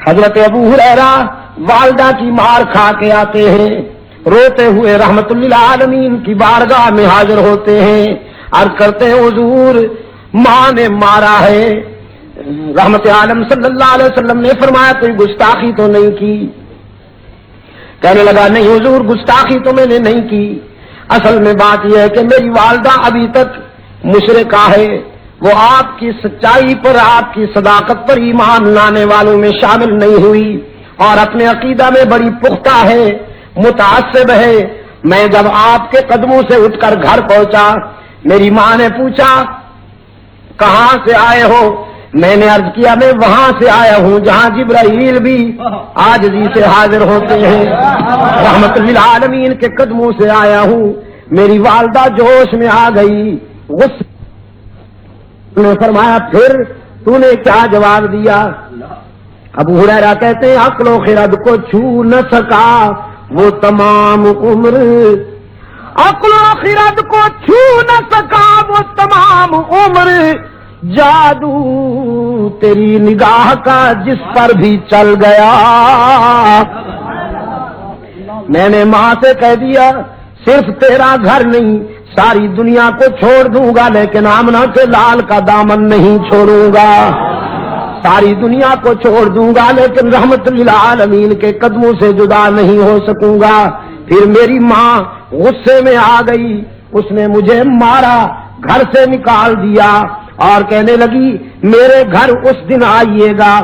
حضرت ابو ہریرہ والدہ کی مار کھا کے آتے ہیں، روتے ہوئے رحمت للعالمین کی بارگاہ میں حاضر ہوتے ہیں، عرض کرتے ہیں حضور ماں نے مارا ہے۔ رحمت عالم صلی اللہ علیہ وسلم نے فرمایا کوئی گستاخی تو نہیں کی؟ کہنے لگا نہیں حضور گستاخی تو میں نے نہیں کی، اصل میں بات یہ ہے کہ میری والدہ ابھی تک مشرکہ ہے، وہ آپ کی سچائی پر، آپ کی صداقت پر ایمان لانے والوں میں شامل نہیں ہوئی، اور اپنے عقیدہ میں بڑی پختہ ہے، متعصب ہے۔ میں جب آپ کے قدموں سے اٹھ کر گھر پہنچا، میری ماں نے پوچھا کہاں سے آئے ہو؟ میں نے عرض کیا میں وہاں سے آیا ہوں جہاں جبرائیل بھی عاجزی سے حاضر ہوتے ہیں، رحمت للعالمین کے قدموں سے آیا ہوں۔ میری والدہ جوش میں آ گئی، غصے نے فرمایا پھر تو نے کیا جواب دیا؟ ابو ہریرہ کہتے ہیں عقل و خرد کو چھو نہ سکا وہ تمام عمر، عقل و خرد کو چھو نہ سکا وہ تمام عمر، جادو تیری نگاہ کا جس پر بھی چل گیا۔ میں نے ماں سے کہہ دیا صرف تیرا گھر نہیں ساری دنیا کو چھوڑ دوں گا لیکن آمنہ کے لال کا دامن نہیں چھوڑوں گا، ساری دنیا کو چھوڑ دوں گا لیکن رحمت للعالمین کے قدموں سے جدا نہیں ہو سکوں گا۔ پھر میری ماں غصے میں آ گئی، اس نے مجھے مارا، گھر سے نکال دیا اور کہنے لگی میرے گھر اس دن آئیے گا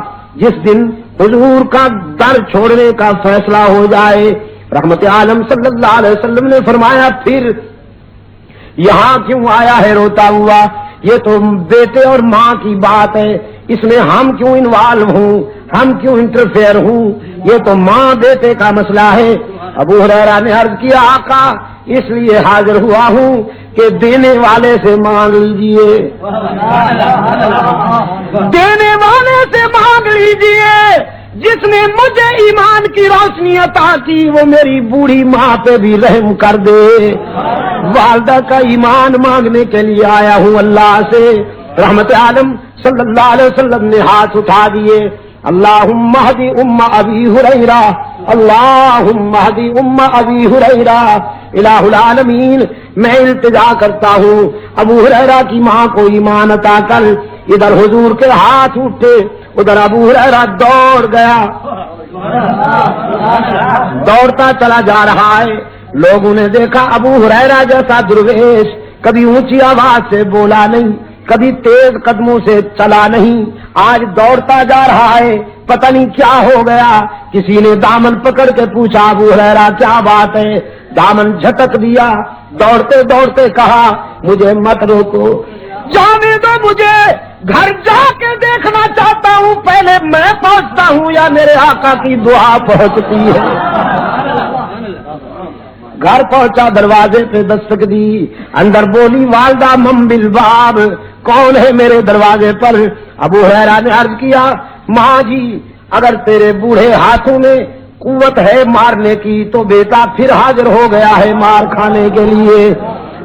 جس دن حضور کا در چھوڑنے کا فیصلہ ہو جائے۔ رحمت عالم صلی اللہ علیہ وسلم نے فرمایا پھر یہاں کیوں آیا ہے روتا ہوا؟ یہ تو بیٹے اور ماں کی بات ہے، اس میں ہم کیوں انوالو ہوں، ہم کیوں انٹرفیئر ہوں؟ یہ تو ماں بیٹے کا مسئلہ ہے۔ ابو ہریرہ نے عرض کیا آقا اس لیے حاضر ہوا ہوں کہ دینے والے سے مانگ لیجئے، دینے والے سے مانگ لیجئے، جس نے مجھے ایمان کی روشنی عطا کی وہ میری بوڑھی ماں پہ بھی رحم کر دے۔ والدہ کا ایمان مانگنے کے لیے آیا ہوں اللہ سے۔ رحمت عالم صلی اللہ علیہ وسلم نے ہاتھ اٹھا دیے، اللہم اہدی ام ابی ہریرہ، اللہم اہدی ام ابی ہریرہ۔ الہ العالمین میں التجا کرتا ہوں ابو ہریرہ کی ماں کو ایمان عطا کر۔ ادھر حضور کے ہاتھ اٹھے، ادھر ابو ہریرہ دوڑ گیا، دوڑتا چلا جا رہا ہے۔ لوگوں نے دیکھا ابو ہریرہ جیسا درویش کبھی اونچی آواز سے بولا نہیں، کبھی تیز قدموں سے چلا نہیں، آج دوڑتا جا رہا ہے، پتہ نہیں کیا ہو گیا۔ کسی نے دامن پکڑ کے پوچھا ابو ہریرہ کیا بات ہے؟ دامن جھٹک دیا، دوڑتے دوڑتے کہا مجھے مت روکو، جانے دو مجھے، گھر جا کے دیکھنا چاہتا ہوں پہلے میں پہنچتا ہوں یا میرے آقا کی دعا پہنچتی ہے۔ گھر پہنچا، دروازے پہ دستک دی، اندر بولی والدہ من بالباب، کون ہے میرے دروازے پر؟ ابو ہریرہ نے عرض کیا ماں جی اگر تیرے بوڑھے ہاتھوں میں قوت ہے مارنے کی تو بیٹا پھر حاضر ہو گیا ہے مار کھانے کے لیے،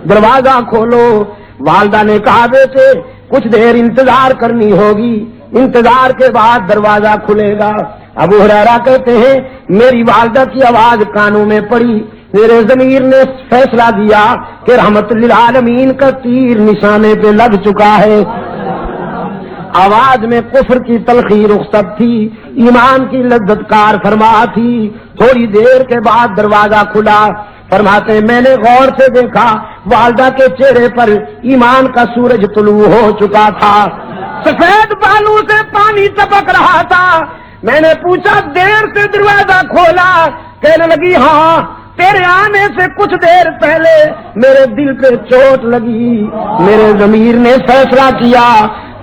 دروازہ کھولو۔ والدہ نے کہا بیٹے کچھ دیر انتظار کرنی ہوگی، انتظار کے بعد دروازہ کھلے گا۔ ابو ہریرہ کہتے ہیں میری والدہ کی آواز کانوں میں پڑی، میرے ضمیر نے فیصلہ دیا کہ رحمت للعالمین کا تیر نشانے پہ لگ چکا ہے۔ آواز میں کفر کی تلخی رخصت تھی، ایمان کی لذت کار فرما تھی۔ تھوڑی دیر کے بعد دروازہ کھلا، فرماتے میں نے غور سے دیکھا والدہ کے چہرے پر ایمان کا سورج طلوع ہو چکا تھا، سفید بالوں سے پانی ٹپک رہا تھا۔ میں نے پوچھا دیر سے دروازہ کھولا؟ کہنے لگی ہاں تیرے آنے سے کچھ دیر پہلے میرے دل پہ چوٹ لگی، میرے ضمیر نے فیصلہ کیا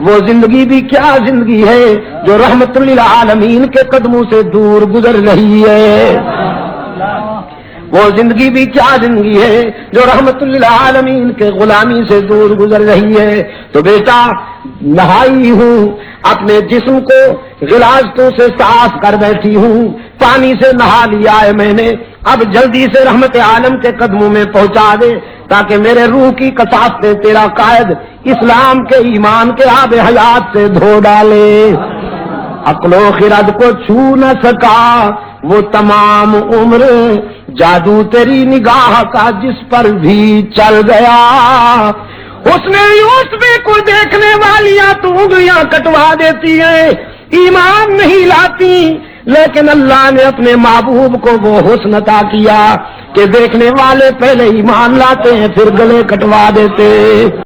وہ زندگی بھی کیا زندگی ہے جو رحمت للعالمین کے قدموں سے دور گزر رہی ہے، وہ زندگی بھی کیا زندگی ہے جو رحمت للعالمین کے غلامی سے دور گزر رہی ہے۔ تو بیٹا نہائی ہوں، اپنے جسم کو غلاظتوں سے صاف کر بیٹھی ہوں، پانی سے نہا لیا ہے میں نے، اب جلدی سے رحمت عالم کے قدموں میں پہنچا دے تاکہ میرے روح کی کثافتیں تیرا قائد اسلام کے ایمان کے آب حیات سے دھو ڈالے۔ عقل و خرد کو چھو نہ سکا وہ تمام عمر جادو تیری نگاہ کا جس پر بھی چل گیا. اس نے یوسف کو دیکھنے والیاں تو انگلیاں کٹوا دیتی ہیں، ایمان نہیں لاتی، لیکن اللہ نے اپنے محبوب کو وہ حسن عطا کیا کہ دیکھنے والے پہلے ایمان لاتے ہیں پھر گلے کٹوا دیتے.